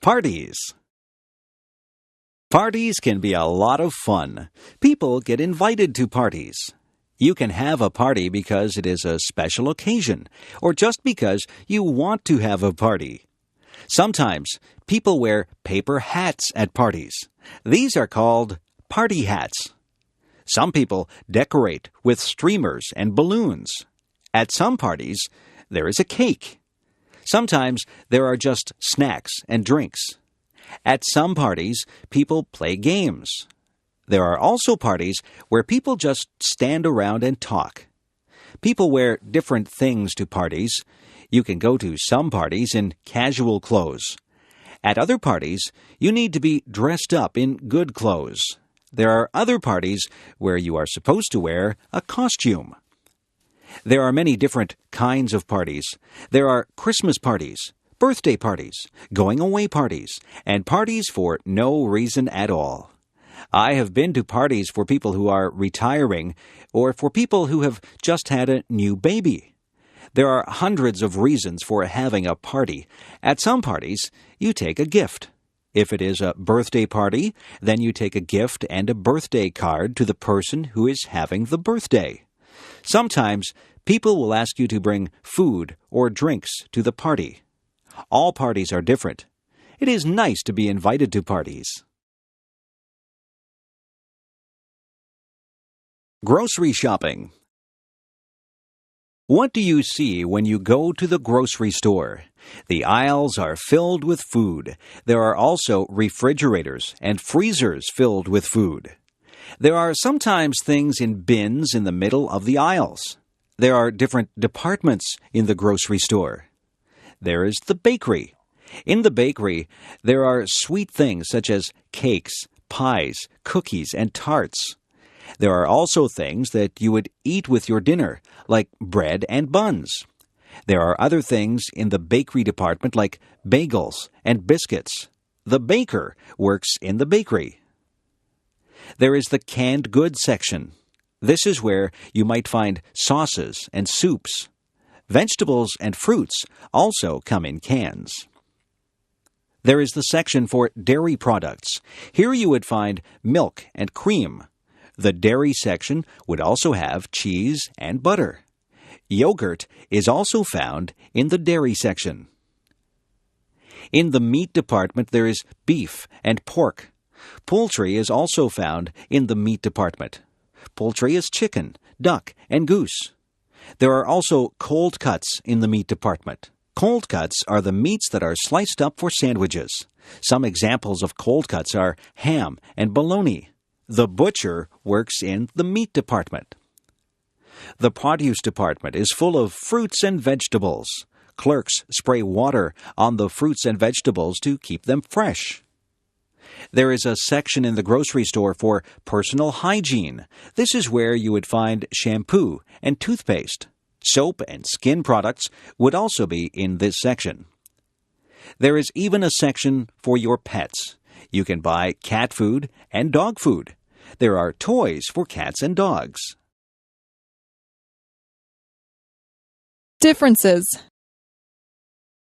Parties. Parties can be a lot of fun. People get invited to parties. You can have a party because it is a special occasion, or just because you want to have a party. Sometimes people wear paper hats at parties. These are called party hats. Some people decorate with streamers and balloons. At some parties, there is a cake. Sometimes there are just snacks and drinks. At some parties, people play games. There are also parties where people just stand around and talk. People wear different things to parties. You can go to some parties in casual clothes. At other parties, you need to be dressed up in good clothes. There are other parties where you are supposed to wear a costume. There are many different kinds of parties. There are Christmas parties, birthday parties, going-away parties, and parties for no reason at all. I have been to parties for people who are retiring or for people who have just had a new baby. There are hundreds of reasons for having a party. At some parties, you take a gift. If it is a birthday party, then you take a gift and a birthday card to the person who is having the birthday. Sometimes, people will ask you to bring food or drinks to the party. All parties are different. It is nice to be invited to parties. Grocery shopping. What do you see when you go to the grocery store? The aisles are filled with food. There are also refrigerators and freezers filled with food. There are sometimes things in bins in the middle of the aisles. There are different departments in the grocery store. There is the bakery. In the bakery, there are sweet things such as cakes, pies, cookies, and tarts. There are also things that you would eat with your dinner, like bread and buns. There are other things in the bakery department like bagels and biscuits. The baker works in the bakery. There is the canned goods section. This is where you might find sauces and soups. Vegetables and fruits also come in cans. There is the section for dairy products. Here you would find milk and cream. The dairy section would also have cheese and butter. Yogurt is also found in the dairy section. In the meat department, there is beef and pork. Poultry is also found in the meat department. Poultry is chicken, duck, and goose. There are also cold cuts in the meat department. Cold cuts are the meats that are sliced up for sandwiches. Some examples of cold cuts are ham and bologna. The butcher works in the meat department. The produce department is full of fruits and vegetables. Clerks spray water on the fruits and vegetables to keep them fresh. There is a section in the grocery store for personal hygiene. This is where you would find shampoo and toothpaste. Soap and skin products would also be in this section. There is even a section for your pets. You can buy cat food and dog food. There are toys for cats and dogs. Differences.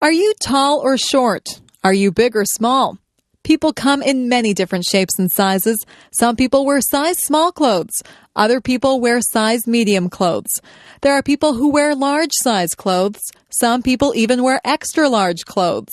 Are you tall or short? Are you big or small? People come in many different shapes and sizes. Some people wear size small clothes. Other people wear size medium clothes. There are people who wear large size clothes. Some people even wear extra large clothes.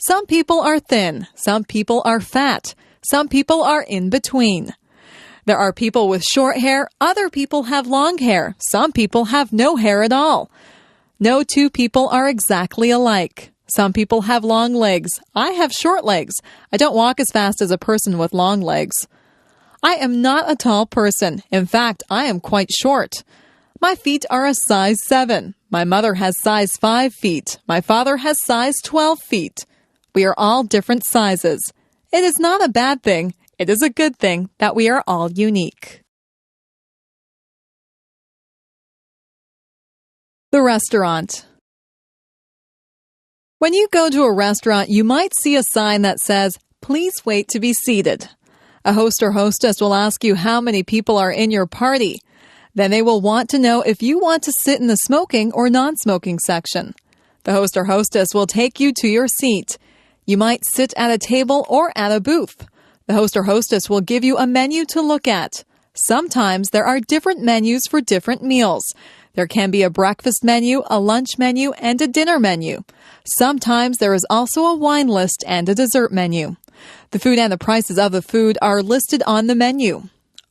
Some people are thin. Some people are fat. Some people are in between. There are people with short hair. Other people have long hair. Some people have no hair at all. No two people are exactly alike. Some people have long legs. I have short legs. I don't walk as fast as a person with long legs. I am not a tall person. In fact, I am quite short. My feet are a size 7. My mother has size 5 feet. My father has size 12 feet. We are all different sizes. It is not a bad thing. It is a good thing that we are all unique. The restaurant. When you go to a restaurant, you might see a sign that says, "Please wait to be seated." A host or hostess will ask you how many people are in your party. Then they will want to know if you want to sit in the smoking or non-smoking section. The host or hostess will take you to your seat. You might sit at a table or at a booth. The host or hostess will give you a menu to look at. Sometimes there are different menus for different meals. There can be a breakfast menu, a lunch menu, and a dinner menu. Sometimes there is also a wine list and a dessert menu. The food and the prices of the food are listed on the menu.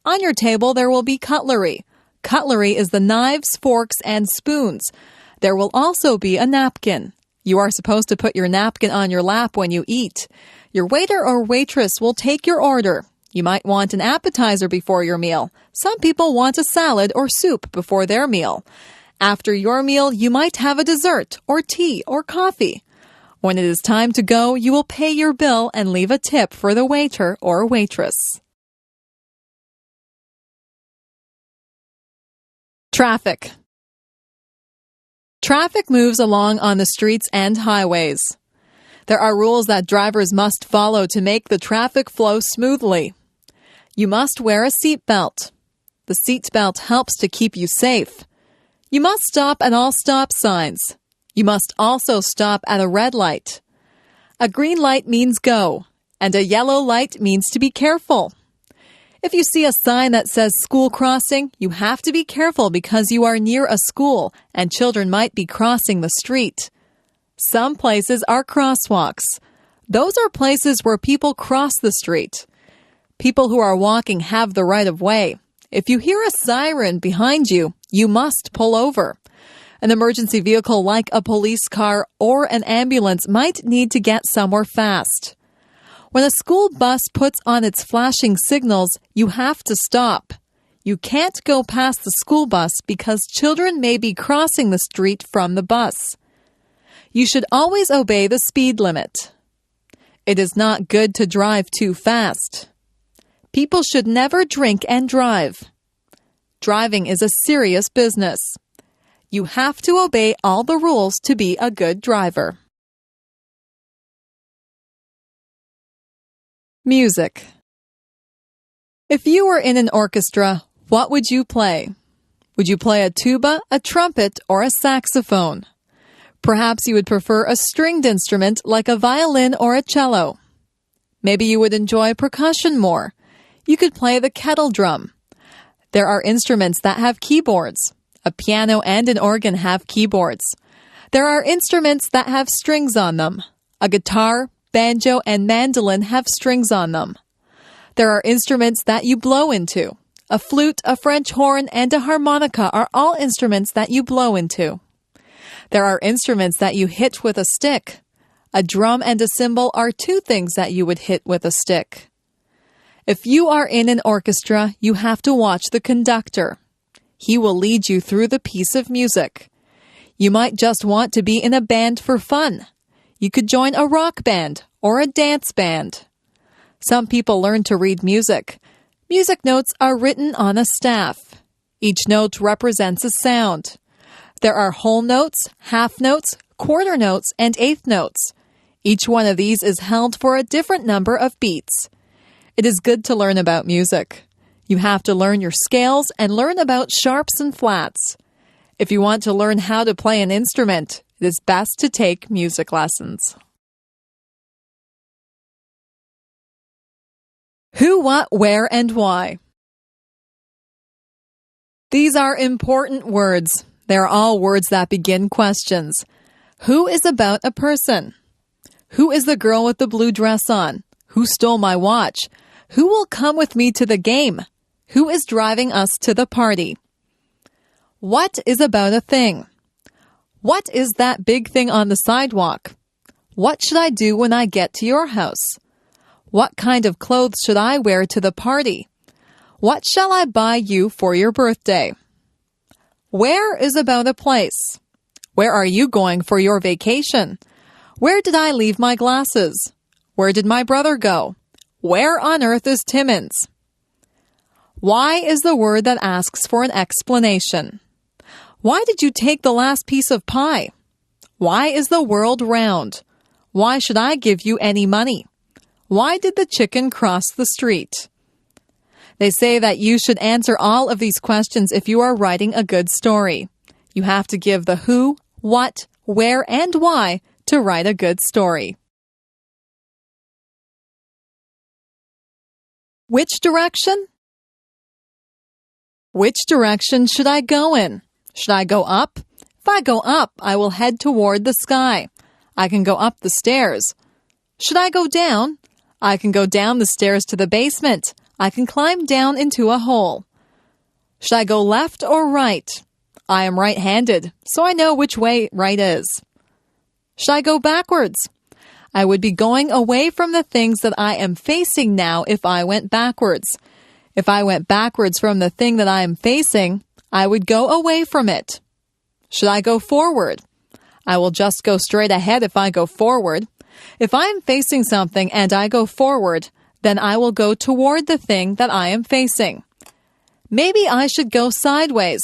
On your table, there will be cutlery. Cutlery is the knives, forks, and spoons. There will also be a napkin. You are supposed to put your napkin on your lap when you eat. Your waiter or waitress will take your order. You might want an appetizer before your meal. Some people want a salad or soup before their meal. After your meal, you might have a dessert or tea or coffee. When it is time to go, you will pay your bill and leave a tip for the waiter or waitress. Traffic. Traffic moves along on the streets and highways. There are rules that drivers must follow to make the traffic flow smoothly. You must wear a seatbelt. The seatbelt helps to keep you safe. You must stop at all stop signs. You must also stop at a red light. A green light means go, and a yellow light means to be careful. If you see a sign that says school crossing, you have to be careful because you are near a school and children might be crossing the street. Some places are crosswalks. Those are places where people cross the street. People who are walking have the right of way. If you hear a siren behind you, you must pull over. An emergency vehicle like a police car or an ambulance might need to get somewhere fast. When a school bus puts on its flashing signals, you have to stop. You can't go past the school bus because children may be crossing the street from the bus. You should always obey the speed limit. It is not good to drive too fast. People should never drink and drive. Driving is a serious business. You have to obey all the rules to be a good driver. Music. If you were in an orchestra, what would you play? Would you play a tuba, a trumpet, or a saxophone? Perhaps you would prefer a stringed instrument like a violin or a cello. Maybe you would enjoy percussion more. You could play the kettle drum. There are instruments that have keyboards. A piano and an organ have keyboards. There are instruments that have strings on them. A guitar, banjo, and mandolin have strings on them. There are instruments that you blow into. A flute, a French horn, and a harmonica are all instruments that you blow into. There are instruments that you hit with a stick. A drum and a cymbal are two things that you would hit with a stick. If you are in an orchestra, you have to watch the conductor. He will lead you through the piece of music. You might just want to be in a band for fun. You could join a rock band or a dance band. Some people learn to read music. Music notes are written on a staff. Each note represents a sound. There are whole notes, half notes, quarter notes, and eighth notes. Each one of these is held for a different number of beats. It is good to learn about music. You have to learn your scales and learn about sharps and flats. If you want to learn how to play an instrument, it is best to take music lessons. Who, what, where, and why. These are important words. They are all words that begin questions. Who is about a person? Who is the girl with the blue dress on? Who stole my watch? Who will come with me to the game? Who is driving us to the party? What is about a thing? What is that big thing on the sidewalk? What should I do when I get to your house? What kind of clothes should I wear to the party? What shall I buy you for your birthday? Where is about a place? Where are you going for your vacation? Where did I leave my glasses? Where did my brother go? Where on earth is Timmins? Why is the word that asks for an explanation. Why did you take the last piece of pie? Why is the world round? Why should I give you any money? Why did the chicken cross the street? They say that you should answer all of these questions if you are writing a good story. You have to give the who, what, where, and why to write a good story. Which direction? Which direction should I go in? Should I go up? If I go up, I will head toward the sky. I can go up the stairs. Should I go down? I can go down the stairs to the basement. I can climb down into a hole. Should I go left or right? I am right-handed, so I know which way right is. Should I go backwards? I would be going away from the things that I am facing now if I went backwards. If I went backwards from the thing that I am facing, I would go away from it. Should I go forward? I will just go straight ahead if I go forward. If I am facing something and I go forward, then I will go toward the thing that I am facing. Maybe I should go sideways.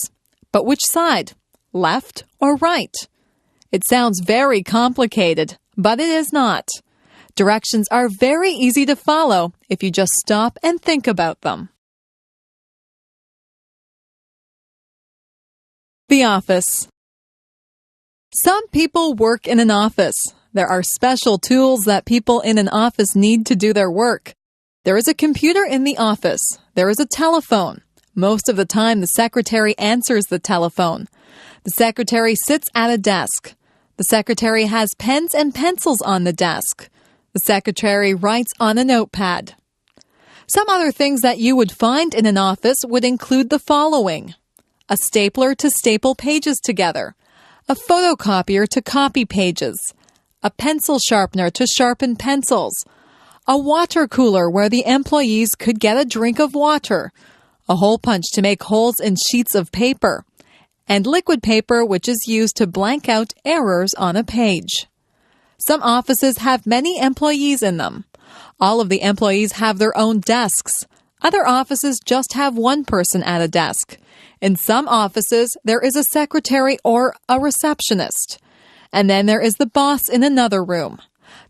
But which side? Left or right? It sounds very complicated, but it is not. Directions are very easy to follow if you just stop and think about them. The office. Some people work in an office. There are special tools that people in an office need to do their work. There is a computer in the office. There is a telephone. Most of the time, the secretary answers the telephone. The secretary sits at a desk. The secretary has pens and pencils on the desk. The secretary writes on a notepad. Some other things that you would find in an office would include the following: a stapler to staple pages together, a photocopier to copy pages, a pencil sharpener to sharpen pencils, a water cooler where the employees could get a drink of water, a hole punch to make holes in sheets of paper, and liquid paper which is used to blank out errors on a page. Some offices have many employees in them. All of the employees have their own desks. Other offices just have one person at a desk. In some offices, there is a secretary or a receptionist. And then there is the boss in another room.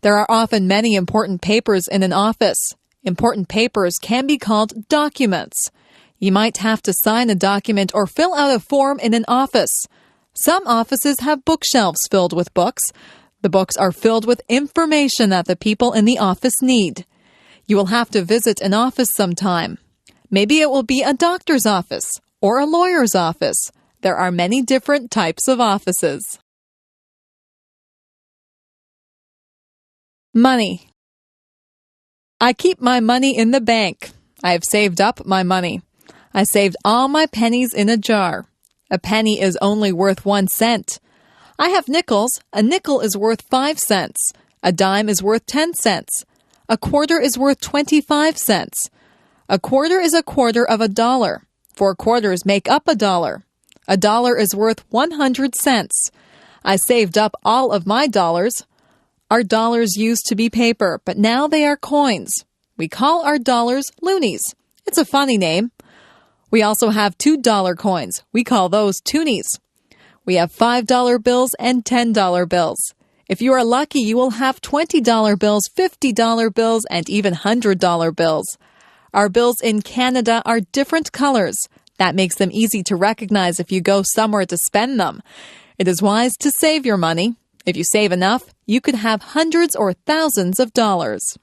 There are often many important papers in an office. Important papers can be called documents. You might have to sign a document or fill out a form in an office. Some offices have bookshelves filled with books. The books are filled with information that the people in the office need. You will have to visit an office sometime. Maybe it will be a doctor's office or a lawyer's office. There are many different types of offices. Money. I keep my money in the bank. I have saved up my money. I saved all my pennies in a jar. A penny is only worth 1 cent. I have nickels. A nickel is worth 5 cents. A dime is worth 10 cents. A quarter is worth 25 cents. A quarter is a quarter of a dollar. 4 quarters make up a dollar. A dollar is worth 100 cents. I saved up all of my dollars. Our dollars used to be paper, but now they are coins. We call our dollars loonies. It's a funny name. We also have $2 coins. We call those toonies. We have $5 bills and $10 bills. If you are lucky, you will have $20 bills, $50 bills, and even $100 bills. Our bills in Canada are different colors. That makes them easy to recognize if you go somewhere to spend them. It is wise to save your money. If you save enough, you could have hundreds or thousands of dollars.